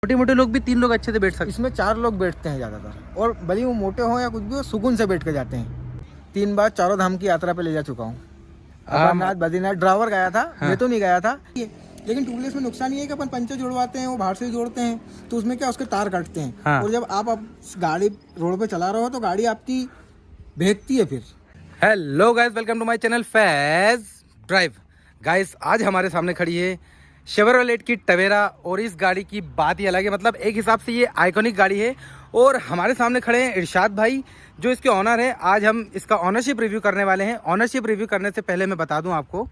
छोटे मोटे लोग भी 3 लोग अच्छे से बैठ सकते हैं। इसमें 4 लोग बैठते हैं ज़्यादातर, और भले वो मोटे हो या कुछ भी हो, सुकून से बैठ के जाते हैं। 3 बार चारों धाम की यात्रा पे ले जा चुका हूँ। अमरनाथ, बद्रीनाथ, ड्राइवर गया था। हाँ। मैं तो नहीं गया था। लेकिन टू व्हीलर्स में नुकसान ये है कि अपन पंचर जोड़वाते हैं, वो बाहर से जोड़ते हैं, तो उसमें क्या उसके तार कटते हैं। हाँ। और जब आप गाड़ी रोड पे चला रहे हो तो गाड़ी आपकी भेगती है फिर। Hello guys, welcome to my channel Faiz drive. Guys, आज हमारे सामने खड़ी है शेवरलेट की टवेरा, और इस गाड़ी की बात ही अलग है। मतलब एक हिसाब से ये आइकॉनिक गाड़ी है। और हमारे सामने खड़े हैं इरशाद भाई, जो इसके ऑनर है। आज हम इसका ऑनरशिप रिव्यू करने वाले हैं। ऑनरशिप रिव्यू करने से पहले मैं बता दूं आपको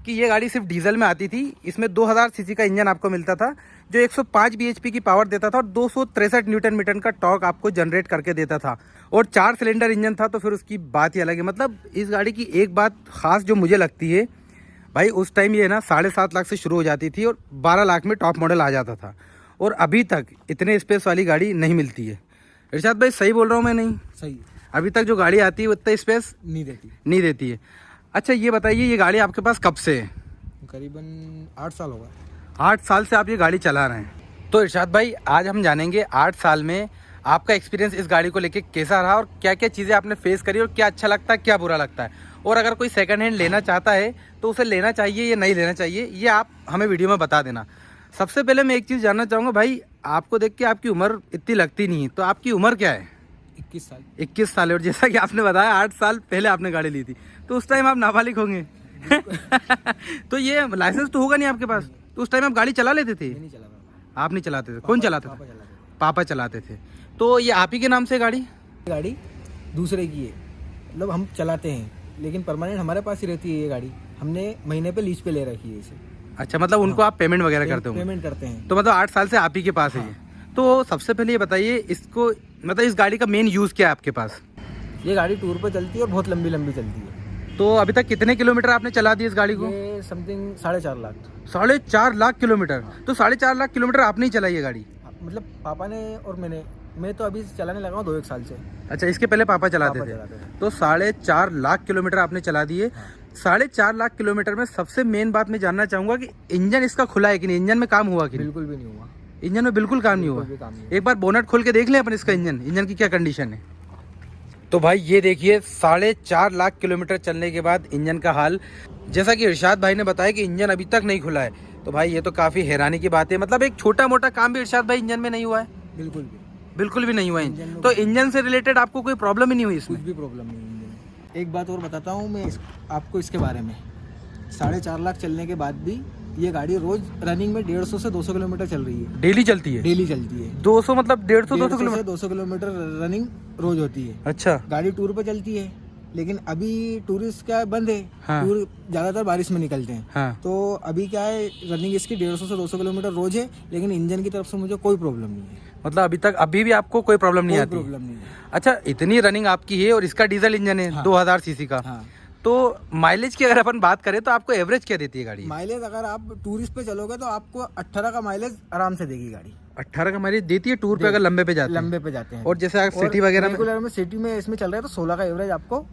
कि ये गाड़ी सिर्फ डीजल में आती थी। इसमें 2000 सीसी का इंजन आपको मिलता था, जो 105 bhp की पावर देता था और 263 न्यूटन मीटर का टॉर्क आपको जनरेट करके देता था, और 4 सिलेंडर इंजन था। तो फिर उसकी बात ही अलग है। मतलब इस गाड़ी की एक बात खास जो मुझे लगती है भाई, उस टाइम ये ना 7.5 लाख से शुरू हो जाती थी और 12 लाख में टॉप मॉडल आ जाता था, और अभी तक इतने स्पेस वाली गाड़ी नहीं मिलती है। इरशाद भाई, सही बोल रहा हूँ मैं? नहीं सही। अभी तक जो गाड़ी आती है उतना स्पेस नहीं देती है। अच्छा, ये बताइए, ये गाड़ी आपके पास कब से है? करीबन 8 साल होगा। 8 साल से आप ये गाड़ी चला रहे हैं। तो इरशाद भाई, आज हम जानेंगे 8 साल में आपका एक्सपीरियंस इस गाड़ी को लेके कैसा रहा, और क्या क्या चीज़ें आपने फेस करी, और क्या अच्छा लगता है, क्या बुरा लगता है। और अगर कोई सेकंड हैंड लेना चाहता है तो उसे लेना चाहिए या नहीं लेना चाहिए, ये आप हमें वीडियो में बता देना। सबसे पहले मैं एक चीज़ जानना चाहूँगा भाई, आपको देख के आपकी उम्र इतनी लगती नहीं है, तो आपकी उम्र क्या है? 21 साल। 21 साल है, और जैसा कि आपने बताया 8 साल पहले आपने गाड़ी ली थी, तो उस टाइम आप नाबालिग होंगे। तो ये लाइसेंस तो होगा नहीं आपके पास, तो उस टाइम आप गाड़ी चला लेते थे? नहीं चला था। आप नहीं चलाते थे? कौन चलाता था? पापा चलाते थे। तो ये आप ही के नाम से गाड़ी दूसरे की है, मतलब हम चलाते हैं, लेकिन परमानेंट हमारे पास ही रहती है ये गाड़ी। हमने महीने पे लीज पे ले रखी है इसे। अच्छा, मतलब उनको आप पेमेंट वगैरह करते हो? पेमेंट करते हैं। तो मतलब 8 साल से आप ही के पास है ये। तो सबसे पहले ये बताइए, इसको मतलब इस गाड़ी का मेन यूज़ क्या है आपके पास? ये गाड़ी टूर पे चलती है और बहुत लंबी चलती है। तो अभी तक कितने किलोमीटर आपने चला दी इस गाड़ी को? ये समथिंग 4.5 लाख। 4.5 लाख किलोमीटर? तो 4.5 लाख किलोमीटर आपने ही चलाई ये गाड़ी? मतलब पापा ने और मैं तो अभी चलाने लगा हूँ 2-1 साल से। अच्छा, इसके पहले पापा चलाते थे। तो 4.5 लाख किलोमीटर आपने चला दिए। 4.5 लाख किलोमीटर में सबसे मेन बात मैं जानना चाहूँगा कि इंजन इसका खुला है कि नहीं, इंजन में काम हुआ कि नहीं? बिल्कुल भी नहीं हुआ। इंजन में बिल्कुल काम नहीं हुआ? एक बार बोनट खोल के देख लें अपन इसका, इंजन की क्या कंडीशन है। तो भाई ये देखिए, 4.5 लाख किलोमीटर चलने के बाद इंजन का हाल। जैसा कि इरशाद भाई ने बताया कि इंजन अभी तक नहीं खुला है, तो भाई ये तो काफ़ी हैरानी की बात है। मतलब एक छोटा मोटा काम भी इरशाद भाई इंजन में नहीं हुआ है? बिल्कुल भी नहीं हुआ है। तो इंजन से रिलेटेड आपको कोई प्रॉब्लम ही नहीं हुई इसमें? कुछ भी प्रॉब्लम नहीं है। एक बात और बताता हूँ मैं आपको इसके बारे में। 4.5 लाख चलने के बाद भी ये गाड़ी रोज रनिंग में 150 से 200 किलोमीटर चल रही है। डेली चलती है? डेली चलती है। 200 मतलब 150-200 किलोमीटर? 200 किलोमीटर रनिंग रोज होती है। अच्छा। गाड़ी टूर पे चलती है, लेकिन अभी टूरिस्ट क्या बंद है। हाँ। टूर ज्यादातर बारिश में निकलते हैं। हाँ। तो अभी क्या है, रनिंग इसकी 150 से 200 किलोमीटर रोज है, लेकिन इंजन की तरफ से मुझे कोई प्रॉब्लम नहीं है। मतलब अभी भी आपको कोई प्रॉब्लम नहीं आती? प्रॉब्लम नहीं है। अच्छा, इतनी रनिंग आपकी है और इसका डीजल इंजन है। हाँ। 2000 सीसी का। हाँ। तो माइलेज की अगर अपन बात करें तो आपको एवरेज क्या देती है गाड़ी? माइलेज अगर आप टूरिस्ट पे चलोगे तो आपको 18 का माइलेज आराम से देगी गाड़ी। 18 का माइलेज देती है टूर पे अगर लंबे पे जाते हैं। और जैसे आप सिटी वगैरह में सिटी में इसमें चल रहा है तो 16 का एवरेज आपको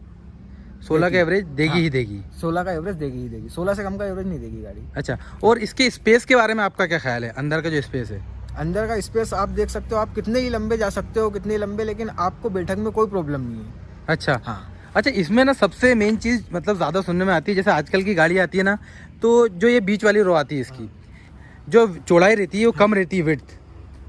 16 का एवरेज देगी ही देगी। 16 का एवरेज देगी। 16 से कम का एवरेज नहीं देगी गाड़ी। अच्छा, और इसके स्पेस के बारे में आपका क्या ख्याल है? अंदर का जो स्पेस है, अंदर का स्पेस आप देख सकते हो, आप कितने ही लंबे जा सकते हो, कितने लंबे, लेकिन आपको बैठक में कोई प्रॉब्लम नहीं है। अच्छा। हाँ। अच्छा, इसमें ना सबसे मेन चीज़ मतलब ज़्यादा सुनने में आती है, जैसे आजकल की गाड़ी आती है ना, तो जो ये बीच वाली रो आती है, इसकी जो चौड़ाई रहती है वो कम रहती है, विड्थ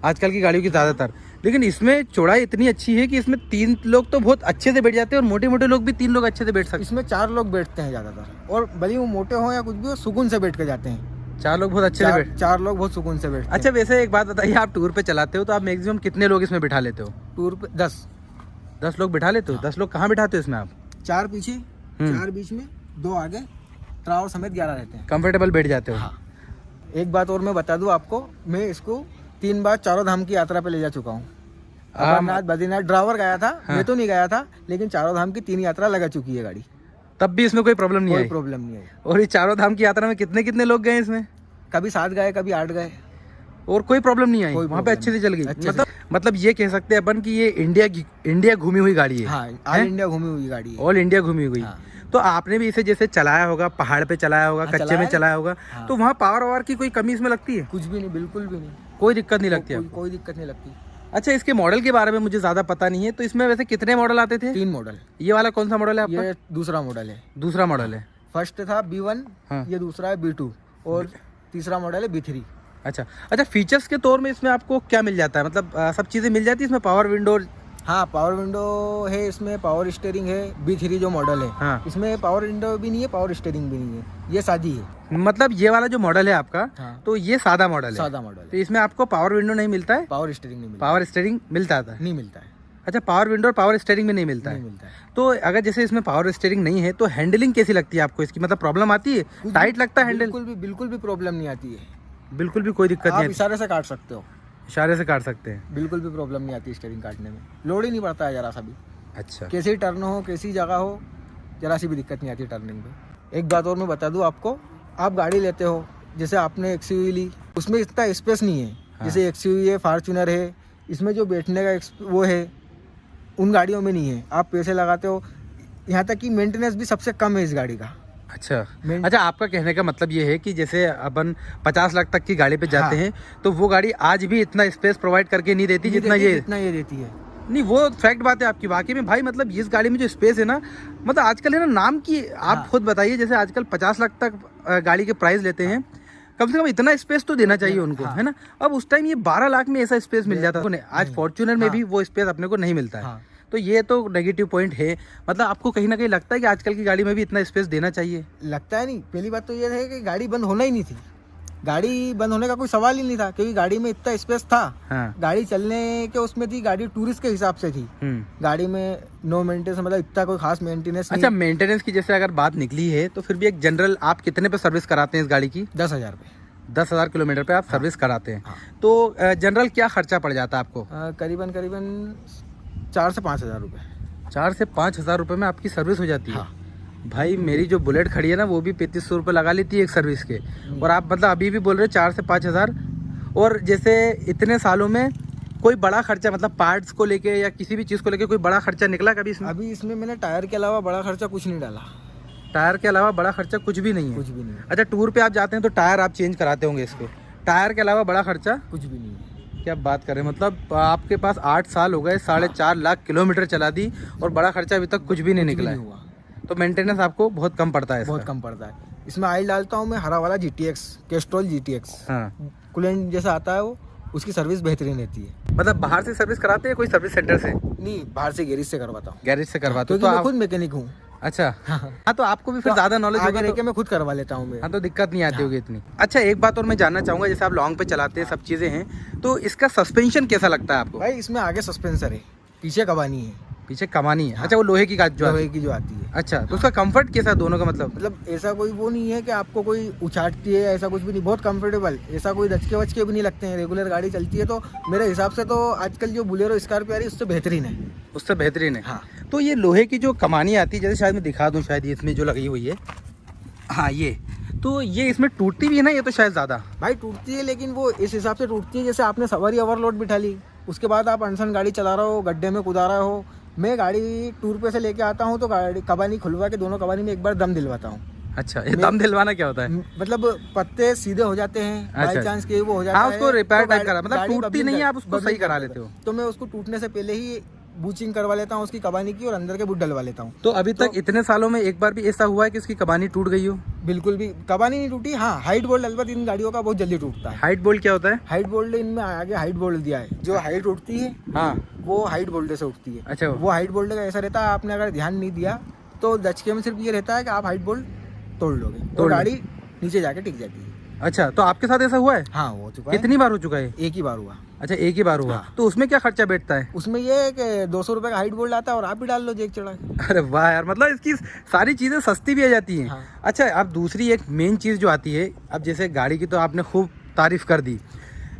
आजकल की गाड़ियों की ज़्यादातर। लेकिन इसमें चौड़ाई इतनी अच्छी है कि इसमें 3 लोग तो बहुत अच्छे से बैठ जाते हैं, और मोटे मोटे लोग भी 3 लोग अच्छे से बैठ सकते हैं। इसमें 4 लोग बैठते हैं ज़्यादातर, और भले वो मोटे हो या कुछ भी हो, सुकून से बैठ के जाते हैं। 4 लोग बहुत अच्छे से 4 लोग बहुत सुकून से बैठते हैं। अच्छा, वैसे एक बात बताइए, आप टूर पे चलाते हो तो आप मैक्सिमम कितने लोग इसमें बिठा लेते हो? टूर पे 10 लोग बिठा लेते हो? 10 लोग कहाँ बिठाते हो इसमें आप? 4 पीछे, 4 बीच में, 2 आगे, ड्राइवर समेत 11 रहते हैं। कंफर्टेबल बैठ जाते हो? हाँ। एक बात और मैं बता दूं आपको, मैं इसको 3 बार चारों धाम की यात्रा पे ले जा चुका हूँ। अमरनाथ, बद्रीनाथ, ड्राइवर गया था। हाँ। मैं तो नहीं गया था, लेकिन चारों धाम की 3 यात्रा लगा चुकी है गाड़ी। तब भी इसमें कोई प्रॉब्लम नहीं आई? कोई प्रॉब्लम नहीं आई। और ये चारों धाम की यात्रा में कितने लोग गए इसमें? कभी 7 गए, कभी 8 गए, और कोई प्रॉब्लम नहीं आई? वहाँ पे अच्छे से चल गई? मतलब ये कह सकते हैं अपन कि ये इंडिया घूमी हुई गाड़ी है। हाँ, ऑल इंडिया घूमी हुई गाड़ी है। ऑल इंडिया घूमी हुई। हाँ। तो आपने भी इसे जैसे चलाया होगा, पहाड़ पे चलाया होगा, कच्चे में चलाया होगा, तो वहाँ पावर वावर की कोई कमी इसमें लगती है? कुछ भी नहीं, बिल्कुल भी नहीं। कोई दिक्कत नहीं लगती आपको? कोई दिक्कत नहीं लगती। अच्छा, इसके मॉडल के बारे में मुझे ज़्यादा पता नहीं है, तो इसमें वैसे कितने मॉडल आते थे? 3 मॉडल। ये वाला कौन सा मॉडल है आपका? ये दूसरा मॉडल है। दूसरा मॉडल है। फर्स्ट था B1, हाँ। ये दूसरा है B2 और तीसरा मॉडल है B3। अच्छा अच्छा, फीचर्स के तौर में इसमें आपको क्या मिल जाता है? मतलब सब चीज़ें मिल जाती है इसमें? Power window? हाँ, पावर विंडो है इसमें, पावर स्टीयरिंग है। B3 जो मॉडल है, हाँ। इसमें पावर विंडो भी नहीं है, पावर स्टीयरिंग भी नहीं है, ये सादी है। मतलब ये वाला जो मॉडल है आपका, हाँ। तो ये सादा मॉडल है? सादा मॉडल तो है। इसमें आपको पावर विंडो नहीं मिलता है? पावर स्टीयरिंग नहीं मिलता। पावर स्टीयरिंग मिलता था? नहीं मिलता है। अच्छा, पावर विंडो और पावर स्टीयरिंग में नहीं मिलता नहीं है? मिलता है। तो अगर जैसे इसमें पावर स्टीयरिंग नहीं है तो हैंडलिंग कैसी लगती है आपको इसकी? मतलब प्रॉब्लम आती है? टाइट लगता है हैंडल? बिल्कुल भी प्रॉब्लम नहीं आती है। बिल्कुल भी कोई दिक्कत आप नहीं? इशारे से काट सकते हो। इशारे से काट सकते हैं? बिल्कुल भी प्रॉब्लम नहीं आती स्टीयरिंग काटने में, लोड ही नहीं पड़ता है जरा सा भी। अच्छा। कैसी टर्न हो, कैसी जगह हो, जरा सी भी दिक्कत नहीं आती टर्निंग में। एक बात और मैं बता दूं आपको, आप गाड़ी लेते हो, जैसे आपने XUV ली, उसमें इतना स्पेस नहीं है। हाँ। जैसे XUV है, फॉर्च्यूनर है, इसमें जो बैठने का वो है, उन गाड़ियों में नहीं है। आप पैसे लगाते हो, यहाँ तक कि मेंटेनेंस भी सबसे कम है इस गाड़ी का। अच्छा अच्छा, आपका कहने का मतलब ये है कि जैसे अपन 50 लाख तक की गाड़ी पे जाते हैं, तो वो गाड़ी आज भी इतना स्पेस प्रोवाइड करके नहीं देती जितना ये देती है। नहीं, वो फैक्ट बात है आपकी वाकई में भाई। मतलब इस गाड़ी में जो स्पेस है ना, मतलब आजकल है ना नाम की, आप खुद बताइए, जैसे आजकल 50 लाख तक गाड़ी के प्राइस लेते हैं, कम से कम इतना स्पेस तो देना चाहिए उनको, है ना? अब उस टाइम ये 12 लाख में ऐसा स्पेस मिल जाता है, आज फॉर्च्यूनर में भी वो स्पेस अपने को नहीं मिलता है। तो ये तो नेगेटिव पॉइंट है। मतलब आपको कहीं ना कहीं लगता है कि आजकल की गाड़ी में भी इतना स्पेस देना चाहिए? लगता है नहीं। पहली बात तो ये है कि गाड़ी बंद होना ही नहीं थी, गाड़ी बंद होने का कोई सवाल ही नहीं था, क्योंकि गाड़ी में इतना स्पेस था। हाँ। गाड़ी चलने के उसमें थी, गाड़ी टूरिस्ट के हिसाब से थी। गाड़ी में नो मेंटेनेंस, मतलब इतना कोई खास मेंटेनेंस नहीं। अच्छा, मेंटेनेंस की जैसे अगर बात निकली है, तो फिर भी एक जनरल आप कितने पे सर्विस कराते हैं इस गाड़ी की? 10,000 रुपये। 10,000 किलोमीटर पे आप सर्विस कराते हैं। तो जनरल क्या खर्चा पड़ जाता है आपको? करीबन 4 से 5,000 रुपये। 4 से 5,000 रुपये में आपकी सर्विस हो जाती है? भाई मेरी जो बुलेट खड़ी है ना, वो भी 3500 रुपये लगा लेती है एक सर्विस के, और आप मतलब अभी भी बोल रहे हो 4 से 5,000। और जैसे इतने सालों में कोई बड़ा खर्चा, मतलब पार्ट्स को लेके या किसी भी चीज़ को लेके कोई बड़ा खर्चा निकला कभी इसमें? अभी इसमें मैंने टायर के अलावा बड़ा खर्चा कुछ नहीं डाला। टायर के अलावा बड़ा खर्चा कुछ भी नहीं है? कुछ भी नहीं। अच्छा, टूर पे आप जाते हैं तो टायर आप चेंज कराते होंगे इसके, टायर के अलावा बड़ा खर्चा कुछ भी नहीं है। क्या बात करें, मतलब आपके पास 8 साल हो गए, 4.5 लाख किलोमीटर चला दी और बड़ा खर्चा अभी तक कुछ भी नहीं निकला है। तो मेंटेनेंस आपको बहुत कम पड़ता है? बहुत कम पड़ता है। इसमें ऑयल डालता हूँ मैं हरा वाला GTX, कैस्ट्रॉल GTX। हाँ। कूलेंट जैसा आता है वो, उसकी सर्विस बेहतरीन रहती है। मतलब बाहर से सर्विस कराते हैं कोई सर्विस सेंटर से? नहीं, बाहर से गैरेज से करवाता हूँ। गैरेज से करवाते हो? तो तो मैं खुद मैकेनिक हूँ। अच्छा। हाँ, तो आपको भी फिर ज्यादा नॉलेज होगा, तो मैं खुद करवा लेता हूँ। हाँ, तो दिक्कत नहीं आती होगी इतनी। अच्छा, एक बात और मैं जानना चाहूंगा, जैसे आप लॉन्ग पे चलाते हैं, सब चीजें हैं, तो इसका सस्पेंशन कैसा लगता है आपको? भाई इसमें आगे सस्पेंसर है, पीछे कबानी है। पीछे कमानी है? अच्छा, वो लोहे की जो आती है। अच्छा, तो उसका कंफर्ट कैसा है दोनों का? मतलब ऐसा कोई वो नहीं है कि आपको कोई उछाटती है, ऐसा कुछ भी नहीं, बहुत कंफर्टेबल। ऐसा कोई दचके वचके भी नहीं लगते हैं, रेगुलर गाड़ी चलती है। तो मेरे हिसाब से तो आजकल जो बुलेरो स्कॉर्पियो आ रही है उससे बेहतरीन है। उससे बेहतरीन है? हाँ। तो ये लोहे की जो कमानी आती है, जैसे शायद मैं दिखा दूँ, शायद इसमें जो लगी हुई है, हाँ ये, तो ये इसमें टूटती भी है ना? ये तो शायद ज़्यादा भाई टूटती है, लेकिन वो इस हिसाब से टूटती है जैसे आपने सवारी ओवरलोड बिठा ली, उसके बाद आप अनसन गाड़ी चला रहे हो, गड्ढे में कूदा रहे हो। मैं गाड़ी टूर पे से लेके आता हूँ तो गाड़ी कबानी खुलवा के दोनों कबानी में एक बार दम दिलवाता हूँ। अच्छा, ये दम दिलवाना क्या होता है? मतलब पत्ते सीधे हो जाते हैं, बाई चांस के वो हो जाता है। उसको रिपेयर टाइप करा, मतलब गाड़ी टूटती नहीं है, आप उसको सही करा लेते हो? तो मैं उसको टूटने से पहले ही बूचिंग करवा लेता हूँ उसकी कबानी की, और अंदर के बुट डलवा लेता हूँ। तो अभी तक इतने सालों में एक बार भी ऐसा हुआ है कि उसकी कबानी टूट गई हो? बिल्कुल भी कबानी नहीं टूटी। हाँ, हाइट बोल्ट अलबत्त इन गाड़ियों का बहुत जल्दी टूटता है। हाइट बोल्ट क्या होता है? हाइट बोल्ट इनमें आगे हाइट बोल्ट दिया है, जो हाइट उठती है, हाँ, वो हाइट बोल्ट से उठती है। अच्छा, वो हाइट बोल्ट का ऐसा रहता है, आपने अगर ध्यान नहीं दिया तो दचके में सिर्फ ये रहता है कि आप हाइट बोल्ट तोड़ लोगे तो गाड़ी नीचे जाके टिक जाती है। अच्छा, तो आपके साथ ऐसा हुआ है? हाँ, हो चुका है। कितनी बार हो चुका है? एक ही बार हुआ। अच्छा, एक ही बार हुआ। हाँ। तो उसमें क्या खर्चा बैठता है? उसमें ये है कि 200 रुपये का हाइट बोल्ट आता है और आप ही डाल लो जेक चढ़ा के। अरे वाह यार, मतलब इसकी सारी चीज़ें सस्ती भी आ जाती हैं। हाँ। अच्छा, अब दूसरी एक मेन चीज़ जो आती है, अब जैसे गाड़ी की तो आपने खूब तारीफ कर दी,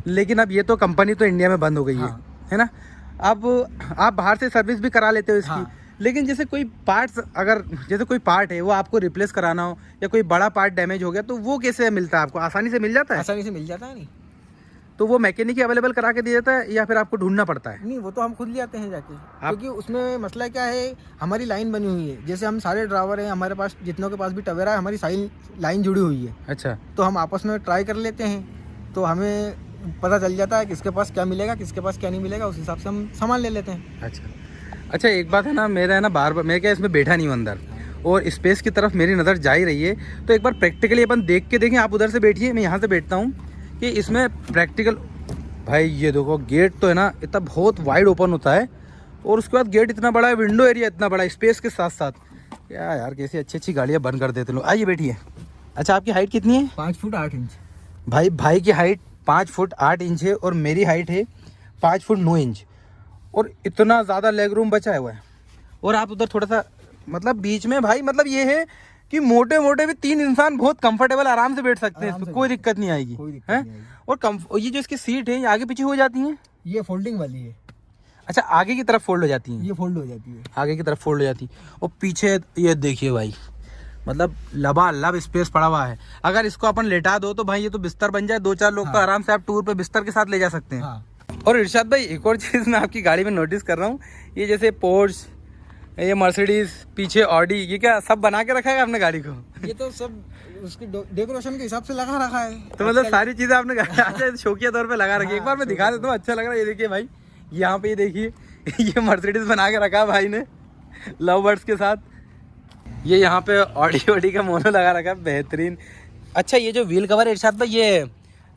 लेकिन अब ये तो कंपनी तो इंडिया में बंद हो गई है ना? अब आप बाहर से सर्विस भी करा लेते हो इसकी। हाँ। लेकिन जैसे कोई पार्ट्स, अगर जैसे कोई पार्ट है वो आपको रिप्लेस कराना हो, या कोई बड़ा पार्ट डैमेज हो गया, तो वो कैसे मिलता है आपको? आसानी से मिल जाता है? आसानी से मिल जाता है। नहीं तो वो मैकेनिक ही अवेलेबल करा के दे देता है, या फिर आपको ढूंढना पड़ता है? नहीं, वो तो हम खुद ले आते हैं जाके। क्योंकि उसमें मसला क्या है, हमारी लाइन बनी हुई है। जैसे हम सारे ड्राइवर हैं, हमारे पास जितनों के पास भी टवेरा है, हमारी सारी लाइन जुड़ी हुई है। अच्छा, तो हम आपस में ट्राई कर लेते हैं, तो हमें पता चल जाता है किसके पास क्या मिलेगा, किसके पास क्या नहीं मिलेगा, उस हिसाब से हम सामान ले लेते हैं। अच्छा एक बात है ना, मेरा है ना बार बार मैं क्या इसमें बैठा नहीं हूँ अंदर, और स्पेस की तरफ मेरी नज़र जा ही रही है, तो एक बार प्रैक्टिकली अपन देख के देखें। आप उधर से बैठिए, मैं यहाँ से बैठता हूँ कि इसमें प्रैक्टिकल। भाई ये देखो गेट तो है ना इतना बहुत वाइड ओपन होता है, और उसके बाद गेट इतना बड़ा है, विंडो एरिया इतना बड़ा है, स्पेस के साथ साथ। क्या यार कैसी अच्छी अच्छी गाड़ियाँ बंद कर देते लोग। आइए बैठिए। अच्छा आपकी हाइट कितनी है? 5 फुट 8 इंच। भाई की हाइट 5 फुट 8 इंच है, और मेरी हाइट है 5 फुट 9 इंच, और इतना ज़्यादा लेग रूम बचा हुआ है। और आप उधर थोड़ा सा मतलब बीच में भाई, मतलब ये है कि मोटे मोटे भी 3 इंसान बहुत कंफर्टेबल आराम से बैठ सकते हैं, इसमें कोई दिक्कत नहीं आएगी, है? और ये जो इसकी सीट है ये आगे पीछे हो जाती है, ये फोल्डिंग वाली है। अच्छा आगे की तरफ फोल्ड हो जाती है, ये फोल्ड हो जाती है, आगे की तरफ फोल्ड हो जाती है। और पीछे ये देखिए भाई, मतलब लबालब स्पेस पड़ा हुआ है। अगर इसको अपन लेटा दो तो भाई ये तो बिस्तर बन जाए, 2-4 लोग को आराम से आप टूर पे बिस्तर के साथ ले जा सकते हैं। और इरशाद भाई एक और चीज़ मैं आपकी गाड़ी में नोटिस कर रहा हूँ, ये जैसे पोर्श, ये मर्सिडीज, पीछे ऑडी, ये क्या सब बना के रखा है आपने गाड़ी को? ये तो सब उसकी डेकोरेशन के हिसाब से लगा रखा है। तो मतलब सारी चीजें आपने अच्छा शौकिया तौर पे लगा रखी है। एक बार मैं दिखा देता हूँ, अच्छा लग रहा है। ये देखिए भाई, यहाँ पे ये देखिए ये मर्सिडीज बना के रखा है भाई ने लव बर्ड्स के साथ। ये यहाँ पे ऑडी का मोनो लगा रखा है, बेहतरीन। अच्छा ये जो व्हील कवर है इरशाद भाई, ये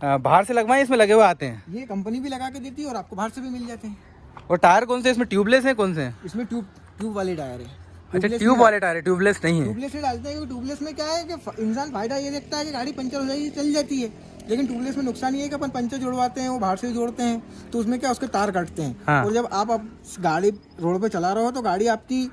बाहर से लगवाए इसमें लगे हुए आते हैं? ये कंपनी भी लगा के देती है और आपको बाहर से भी मिल जाते हैं। और टायर कौन से इसमें, ट्यूबलेस है कौन से हैं? इसमें ट्यूब वाले टायर है। अच्छा ट्यूब वाले टायर है, ट्यूबलेस नहीं है? ट्यूबलेस से डालते हैं क्योंकि ट्यूबलेस में क्या है कि इंसान फायदा ये देखता है कि गाड़ी पंचर हो जाएगी, चल जाती है, लेकिन ट्यूबलेस में नुकसान ये है कि अपन पंचर जोड़वाते हैं, वो बाहर से जोड़ते हैं, तो उसमें क्या उसके तार कटते हैं। हाँ। और जब आप गाड़ी रोड पे चला रहे हो तो गाड़ी आपकी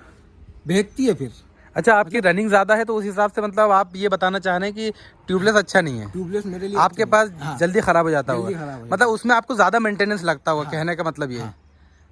भीगती है फिर। अच्छा आपकी रनिंग ज्यादा है तो उस हिसाब से मतलब आप ये बताना चाह रहे हैं कि ट्यूबलेस अच्छा नहीं है? ट्यूबलेस मेरे लिए आपके पास जल्दी खराब हो जाता होगा, मतलब उसमें आपको ज्यादा मेंटेनेंस लगता होगा, कहने का मतलब ये है।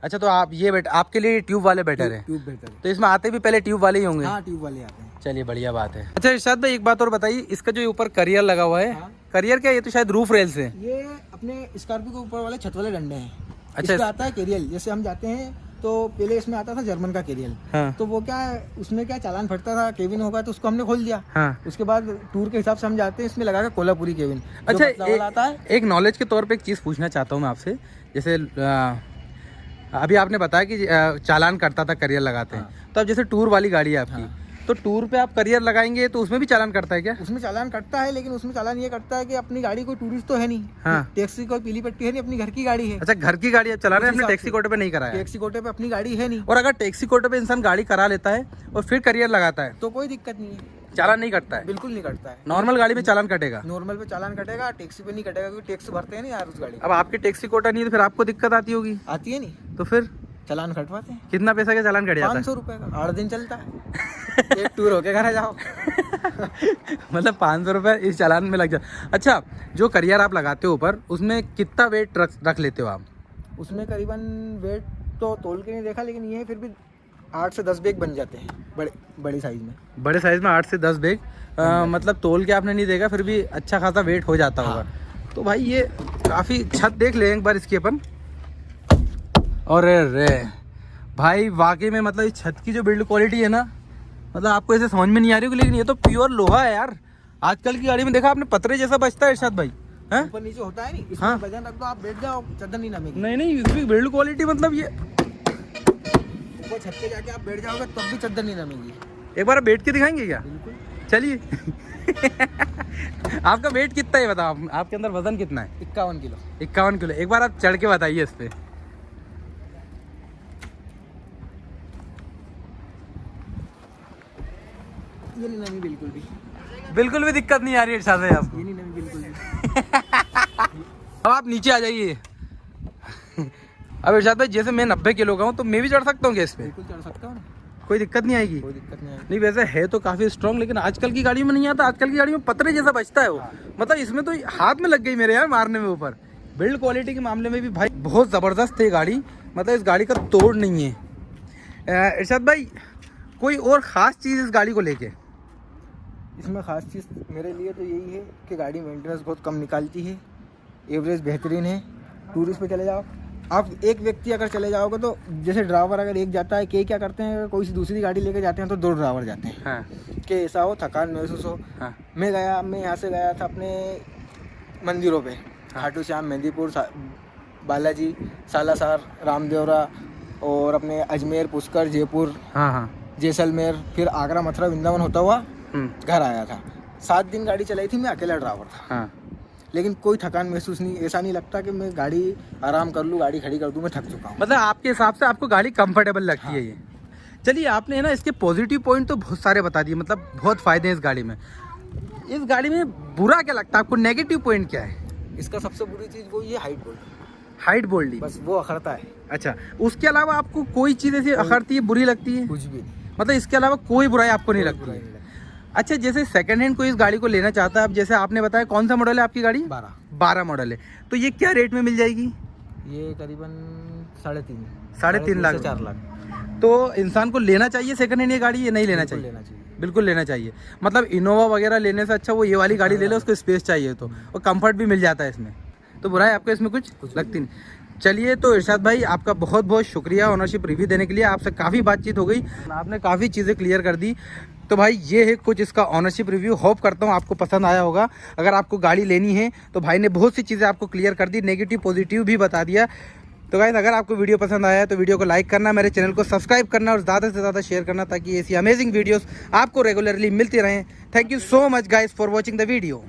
अच्छा तो आप ये आपके लिए ट्यूब वाले बेटर है? ट्यूब बेटर है। तो इसमें आते भी पहले ट्यूब वाले ही होंगे? हाँ ट्यूब वाले आते हैं। चलिए बढ़िया बात है। अच्छा इरशाद भाई एक बात और बताइए, इसका जो ऊपर करियर लगा हुआ है, करियर क्या, ये तो शायद रूफ रेल से? ये अपने स्कॉर्पियो के ऊपर वाले छत वाले डंडे हैं। अच्छा इसका आता है केरियल, जैसे हम जाते हैं तो पहले इसमें आता था जर्मन का केरियल। हाँ। तो वो क्या है, उसमें क्या चालान फटता था, केबिन होगा तो उसको हमने खोल दिया। हाँ। उसके बाद टूर के हिसाब से हम जाते हैं, इसमें लगा के कोल्हापुरी केबिन। अच्छा आता है। एक नॉलेज के तौर पे एक चीज़ पूछना चाहता हूँ मैं आपसे, जैसे अभी आपने बताया कि चालान करता था करियर लगाते हैं, तो अब जैसे टूर वाली गाड़ी है आपकी, तो टूर पे आप करियर लगाएंगे तो उसमें भी चालान करता है क्या? उसमें चालान कटता है, लेकिन उसमें चालान ये करता है कि अपनी गाड़ी कोई टूरिस्ट तो है नहीं। हाँ। टैक्सी कोई पीली पट्टी है नहीं, अपनी घर की गाड़ी है। अच्छा घर की गाड़ी आप चला रहे हैं, अपने टैक्सी कोटे पे नहीं कराया? टैक्सी कोटे पे अपनी गाड़ी है नहीं। और अगर टैक्सी कोटे पे इंसान गाड़ी करा लेता है और फिर करियर लगाता है तो कोई दिक्कत नहीं है, चालान नहीं कटता है? बिल्कुल नहीं कटता है। नॉर्मल गाड़ी में चालान कटेगा? नॉर्मल पे चालान कटेगा, टैक्सी पे नहीं कटेगा, क्योंकि टैक्स भरते हैं नहीं यार उस गाड़ी। अब आपकी टैक्सी कोटा नहीं है तो फिर आपको दिक्कत आती होगी? आती है नहीं तो फिर चालान कटवाते हैं। कितना पैसा का चालान कट जाता है? 500 रुपए का 8 दिन चलता है। एक टूर होके घर जाओ। मतलब 500 रुपये इस चालान में लग जाता। अच्छा जो करियर आप लगाते हो ऊपर, उसमें कितना वेट रख लेते हो आप? उसमें करीबन वेट तो तोल के नहीं देखा, लेकिन ये फिर भी 8 से 10 बैग बन जाते हैं बड़ी साइज में। बड़े साइज में 8 से 10 बैग, मतलब तोल के आपने नहीं देखा, फिर भी अच्छा खासा वेट हो जाता होगा। तो भाई ये काफ़ी, छत देख लें एक बार इसकी अपन। और रे भाई वाकई में मतलब इस छत की जो बिल्ड क्वालिटी है ना, मतलब आपको ऐसे समझ में नहीं आ रही होगी, लेकिन ये तो प्योर लोहा है यार। आजकल की गाड़ी में देखा आपने पतरे जैसा बचता है इरशाद भाई, हैं? ऊपर नीचे होता है नहीं, इसमें वजन रख दो, आप बैठ जाओ, चद्दर नहीं नमेगी। नहीं इसकी बिल्ड क्वालिटी मतलब ये, ऊपर छत पे जाके आप बैठ जाओगे तब भी चद्दर नहीं नमेगी। एक बार बैठ के दिखाएंगे क्या? बिल्कुल चलिए। आपका वेट कितना है बताओ, आपके अंदर वजन कितना है? 51 किलो। 51 किलो। एक बार आप चढ़ के बताइए इस पे। ये नहीं नमी बिल्कुल भी दिक्कत नहीं आ रही है इरशाद भाई आपको? ये नहीं नमी बिल्कुल भी। अब आप नीचे आ जाइए। अब इरशाद भाई जैसे मैं 90 किलो का हूँ तो मैं भी चढ़ सकता हूँ क्या इस पे? बिल्कुल चढ़ सकता हूँ ना, कोई दिक्कत नहीं आएगी? कोई दिक्कत नहीं आएगी। नहीं वैसे है तो काफ़ी स्ट्रॉन्ग, लेकिन आजकल की गाड़ी में नहीं आता। आजकल की गाड़ी में पतरे जैसा बचता है वो। मतलब इसमें तो हाथ में लग गई मेरे यार मारने में ऊपर। बिल्ड क्वालिटी के मामले में भी भाई बहुत ज़बरदस्त है गाड़ी, मतलब इस गाड़ी का तोड़ नहीं है। इरशाद भाई कोई और ख़ास चीज़ इस गाड़ी को लेके? इसमें ख़ास चीज़ मेरे लिए तो यही है कि गाड़ी मेंटेनेंस बहुत कम निकालती है, एवरेज बेहतरीन है। टूरिस्ट पे चले जाओ आप, एक व्यक्ति अगर चले जाओगे तो जैसे ड्राइवर अगर एक जाता है, क्या करते हैं, कोई सी दूसरी गाड़ी लेके जाते हैं तो 2 ड्राइवर जाते हैं। हाँ। कि ऐसा हो, थकान महसूस हो। हाँ। मैं यहाँ से गया था अपने मंदिरों पे, खाटू श्याम, मेहंदीपुर, बालाजी, सालासर, रामदेवरा और अपने अजमेर, पुष्कर, जयपुर, हाँ हाँ। जैसलमेर, फिर आगरा, मथुरा, वृंदावन होता हुआ घर आया था। 7 दिन गाड़ी चलाई थी, मैं अकेला ड्राइवर था। हाँ। लेकिन कोई थकान महसूस नहीं, ऐसा नहीं लगता कि मैं गाड़ी आराम कर लूँ, गाड़ी खड़ी कर दूँ, मैं थक चुका हूँ। मतलब आपके हिसाब से आपको गाड़ी कंफर्टेबल लगती है ये। चलिए, आपने है ना इसके पॉजिटिव पॉइंट तो बहुत सारे बता दिए, मतलब बहुत फायदे हैं इस गाड़ी में। इस गाड़ी में बुरा क्या लगता है आपको, नेगेटिव पॉइंट क्या है? इसका सबसे बुरी चीज़ वो ये हाइट बोल्ट, हाइट बोल्डी, बस वो अखरता है। अच्छा, उसके अलावा आपको कोई चीज़ ऐसी अखरती है, बुरी लगती है? कुछ भी नहीं, मतलब इसके अलावा कोई बुराई आपको नहीं कोई लगती बुराई है? नहीं लगती। अच्छा, जैसे सेकंड हैंड कोई इस गाड़ी को लेना चाहता है, अब जैसे आपने बताया, कौन सा मॉडल है आपकी गाड़ी? 12 मॉडल है, तो ये क्या रेट में मिल जाएगी? ये करीबन 3.5 लाख, 4 लाख। तो इंसान को लेना चाहिए सेकंड हैंड ये गाड़ी, ये नहीं लेना चाहिए? लेना चाहिए, बिल्कुल लेना चाहिए। मतलब इनोवा वगैरह लेने से अच्छा वो ये वाली गाड़ी ले लो, उसको स्पेस चाहिए तो, और कंफर्ट भी मिल जाता है इसमें, तो बुराई आपको इसमें कुछ लगती नहीं। चलिए, तो इरशाद भाई आपका बहुत बहुत शुक्रिया ओनरशिप रिव्यू देने के लिए। आपसे काफ़ी बातचीत हो गई, आपने काफ़ी चीज़ें क्लियर कर दी। तो भाई ये है कुछ इसका ओनरशिप रिव्यू, होप करता हूँ आपको पसंद आया होगा। अगर आपको गाड़ी लेनी है तो भाई ने बहुत सी चीज़ें आपको क्लियर कर दी, नेगेटिव पॉजिटिव भी बता दिया। तो गाइस, अगर आपको वीडियो पसंद आया तो वीडियो को लाइक करना, मेरे चैनल को सब्सक्राइब करना और ज़्यादा से ज़्यादा शेयर करना, ताकि ऐसी अमेजिंग वीडियोस आपको रेगुलरली मिलती रहें। Thank you so much guys for watching the video.